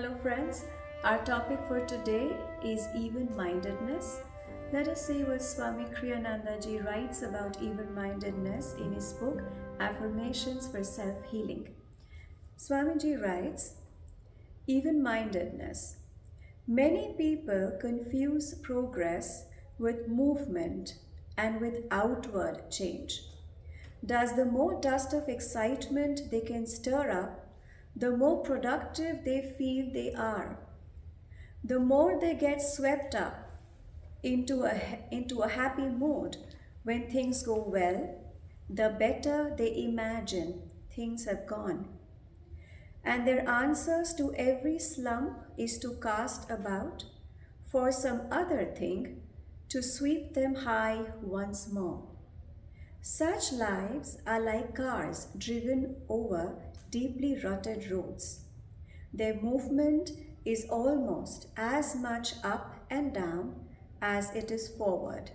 Hello friends, our topic for today is even-mindedness. Let us see what Swami Kriyananda ji writes about even-mindedness in his book Affirmations for Self-Healing. Swamiji writes, even-mindedness. Many people confuse progress with movement and with outward change. Thus, the more dust of excitement they can stir up, the more productive they feel they are. The more they get swept up into a happy mood when things go well, the better they imagine things have gone. And their answers to every slump is to cast about for some other thing to sweep them high once more. Such lives are like cars driven over deeply rutted roads. Their movement is almost as much up and down as it is forward.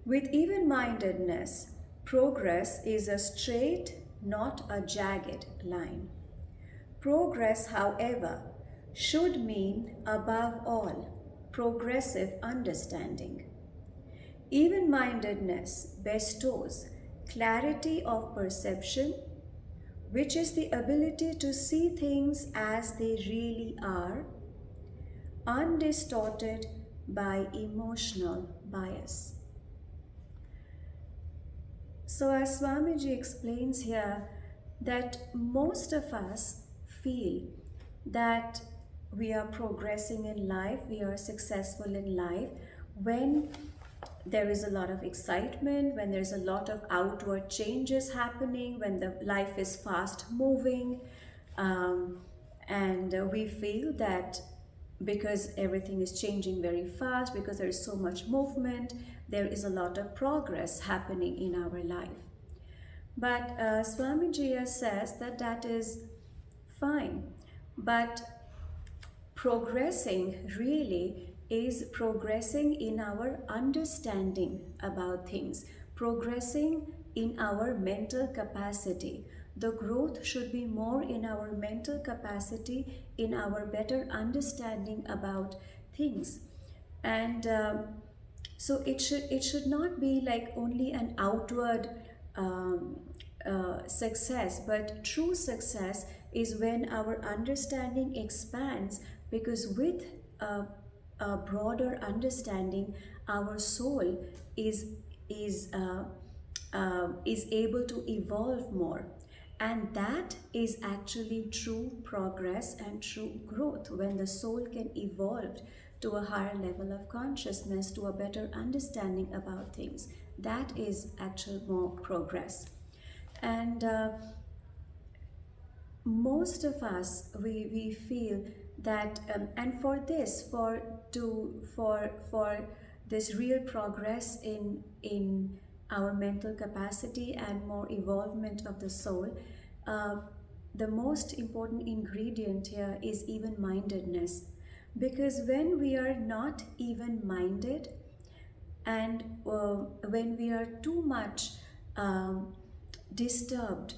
With even-mindedness, progress is a straight, not a jagged line. Progress, however, should mean above all progressive understanding. Even-mindedness bestows clarity of perception, which is the ability to see things as they really are, undistorted by emotional bias. So as Swamiji explains here, that most of us feel that we are progressing in life, we are successful in life when there is a lot of excitement, when there's a lot of outward changes happening, when the life is fast moving, and we feel that because everything is changing very fast, because there is so much movement, there is a lot of progress happening in our life. But Swamiji says that that is fine, but progressing really is progressing in our understanding about things, progressing in our mental capacity. The growth should be more in our mental capacity, in our better understanding about things. And so it should not be like only an outward success, but true success is when our understanding expands, because with a broader understanding, our soul is able to evolve more, and that is actually true progress and true growth, when the soul can evolve to a higher level of consciousness, to a better understanding about things. That is actual more progress. And most of us, we feel that and for this, for this real progress in our mental capacity and more evolvement of the soul, the most important ingredient here is even-mindedness. Because when we are not even-minded, and when we are too much disturbed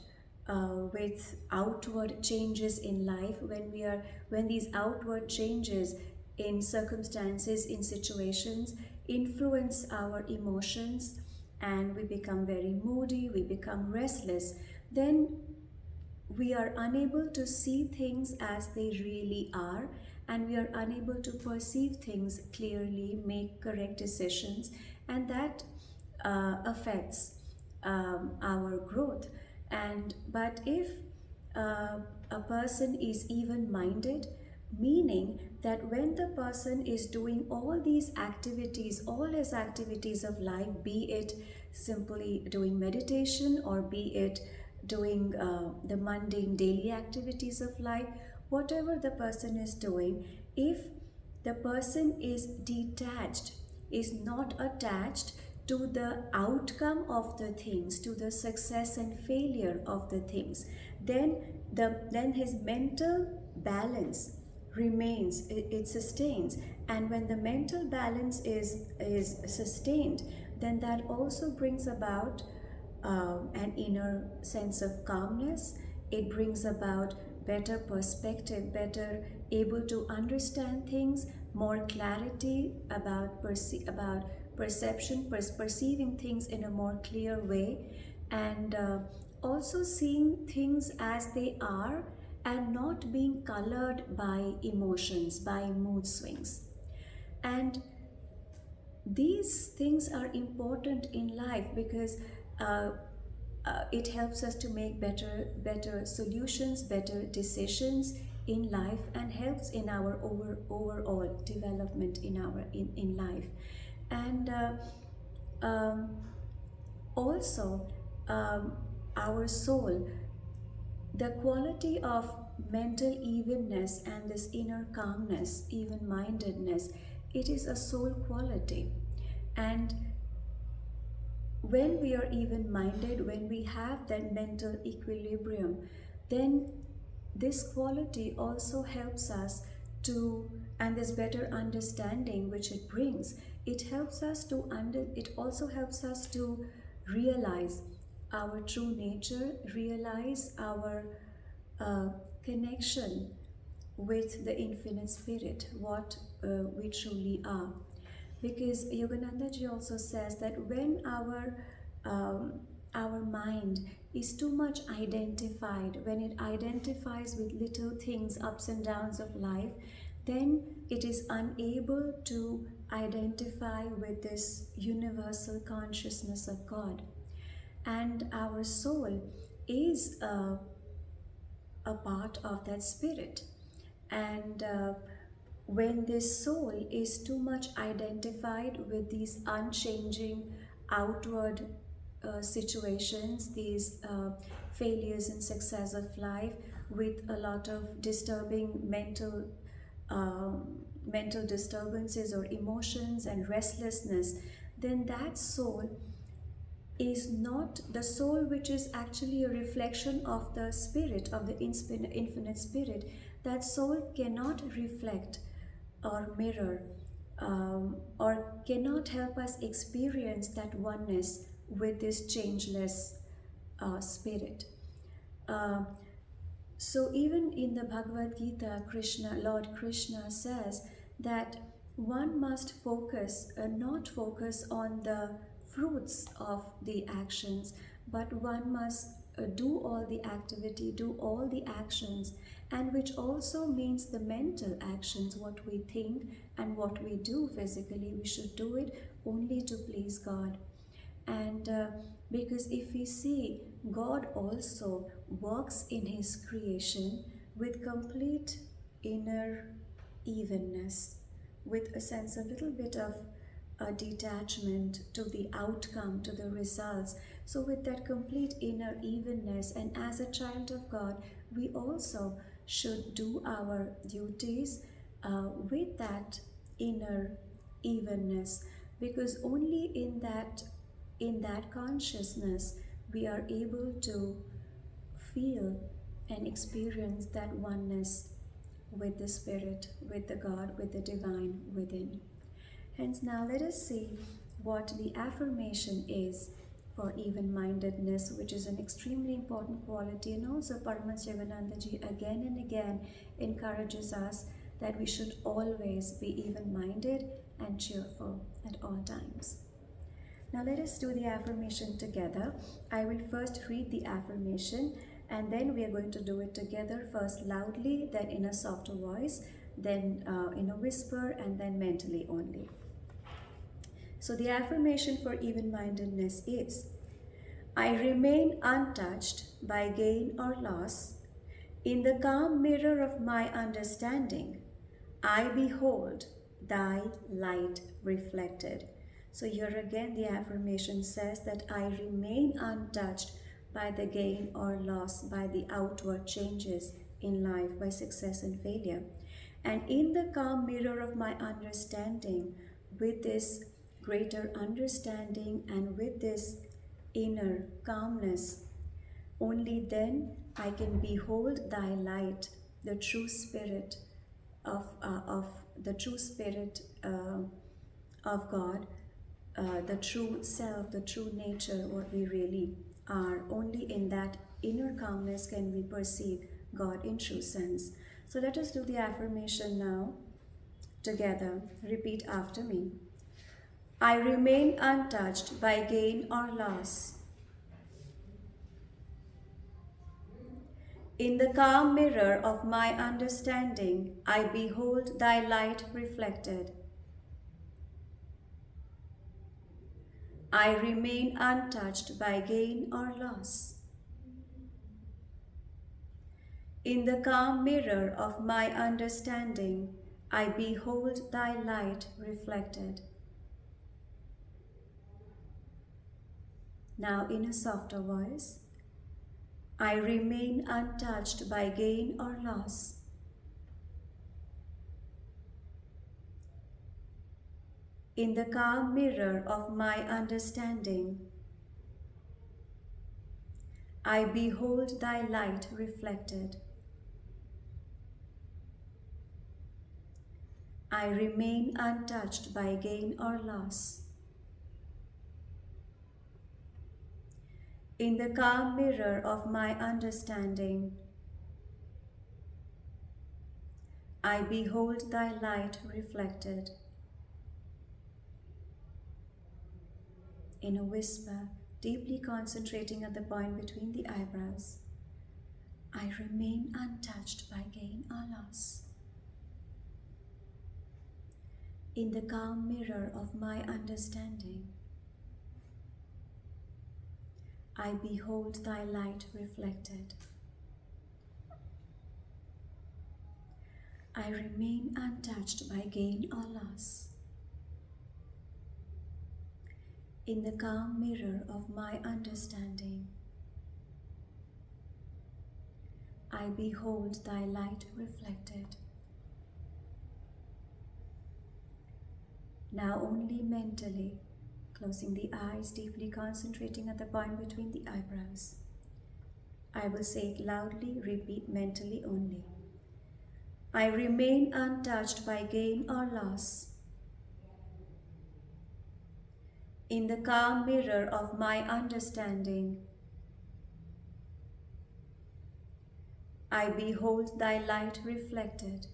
with outward changes in life, when these outward changes in circumstances, in situations, influence our emotions, and we become very moody, we become restless, then we are unable to see things as they really are, and we are unable to perceive things clearly, make correct decisions, and that affects our growth. But if a person is even-minded, meaning that when the person is doing all these activities, all his activities of life, be it simply doing meditation or be it doing the mundane daily activities of life, whatever the person is doing, if the person is detached, is not attached to the outcome of the things, to the success and failure of the things, then his mental balance remains, it sustains. And when the mental balance is sustained, then that also brings about an inner sense of calmness. It brings about better perspective, better able to understand things, more clarity about perception, perceiving things in a more clear way, and also seeing things as they are and not being colored by emotions, by mood swings. And these things are important in life because uh, it helps us to make better solutions, better decisions in life, and helps in our overall development in life. And um, also, um, our soul, the quality of mental evenness and this inner calmness, even mindedness, it is a soul quality. And when we are even minded, when we have that mental equilibrium, then this quality also helps us to, and this better understanding which it brings, it helps us to it also helps us to realize our true nature, realize our uh, connection with the infinite spirit, what we truly are. Because Yogananda ji also says that when um, our mind is too much identified, when it identifies with little things, ups and downs of life, then it is unable to identify with this universal consciousness of God. And our soul is a part of that spirit. And when this soul is too much identified with these unchanging outward situations, these failures and success of life, with a lot of disturbing mental disturbances or emotions and restlessness, then that soul is not the soul, which is actually a reflection of the spirit, of the infinite spirit. That soul cannot reflect or mirror or cannot help us experience that oneness with this changeless spirit. Uh, so even in the Bhagavad Gita, Lord Krishna says that one must not focus on the fruits of the actions, but one must do all the activity, do all the actions, and which also means the mental actions, what we think and what we do physically, we should do it only to please God. And because if we see, God also works in His creation with complete inner evenness, with a sense, a little bit of a detachment to the outcome, to the results. So, with that complete inner evenness, and as a child of God, we also should do our duties with that inner evenness, because only in that consciousness we are able to feel and experience that oneness with the spirit, with the God, with the divine within. Hence, now let us see what the affirmation is for even-mindedness, which is an extremely important quality. And also Paramhansa Yogananda ji again and again encourages us that we should always be even-minded and cheerful at all times. Now let us do the affirmation together. I will first read the affirmation, and then we are going to do it together, first loudly, then in a softer voice, then in a whisper, and then mentally only. So the affirmation for even-mindedness is: I remain untouched by gain or loss. In the calm mirror of my understanding, I behold thy light reflected. So here again the affirmation says that I remain untouched by the gain or loss, by the outward changes in life, by success and failure. And in the calm mirror of my understanding, with this greater understanding and with this inner calmness, only then I can behold thy light, the true spirit of the true spirit of God, the true self, the true nature, what we really are. Only in that inner calmness can we perceive God in true sense. So let us do the affirmation now together. Repeat after me. I remain untouched by gain or loss. In the calm mirror of my understanding, I behold thy light reflected. I remain untouched by gain or loss. In the calm mirror of my understanding, I behold thy light reflected. Now in a softer voice, I remain untouched by gain or loss. In the calm mirror of my understanding, I behold thy light reflected. I remain untouched by gain or loss. In the calm mirror of my understanding, I behold thy light reflected. In a whisper, deeply concentrating at the point between the eyebrows, I remain untouched by gain or loss. In the calm mirror of my understanding, I behold thy light reflected. I remain untouched by gain or loss. In the calm mirror of my understanding, I behold thy light reflected. Now only mentally, closing the eyes, deeply concentrating at the point between the eyebrows. I will say it loudly, repeat mentally only. I remain untouched by gain or loss. In the calm mirror of my understanding, I behold thy light reflected.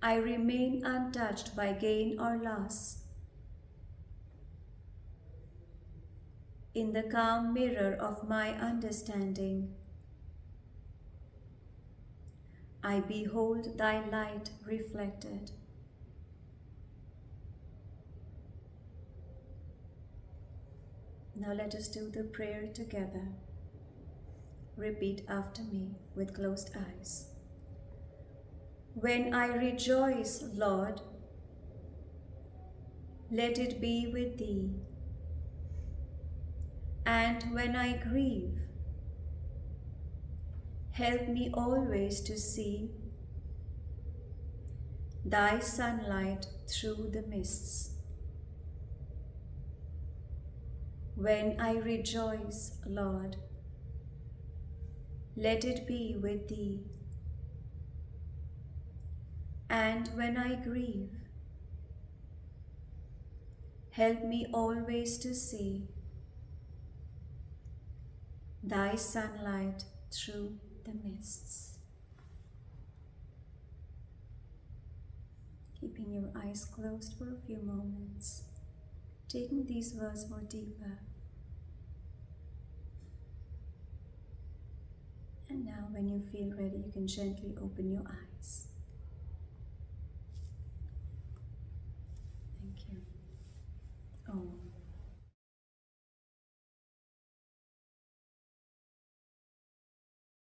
I remain untouched by gain or loss. In the calm mirror of my understanding, I behold thy light reflected. Now let us do the prayer together. Repeat after me with closed eyes. When I rejoice, Lord, let it be with thee. And when I grieve, help me always to see thy sunlight through the mists. When I rejoice, Lord, let it be with thee. And when I grieve, help me always to see thy sunlight through the mists. Keeping your eyes closed for a few moments, taking these words more deeper. And now when you feel ready, you can gently open your eyes. Thank you. Om.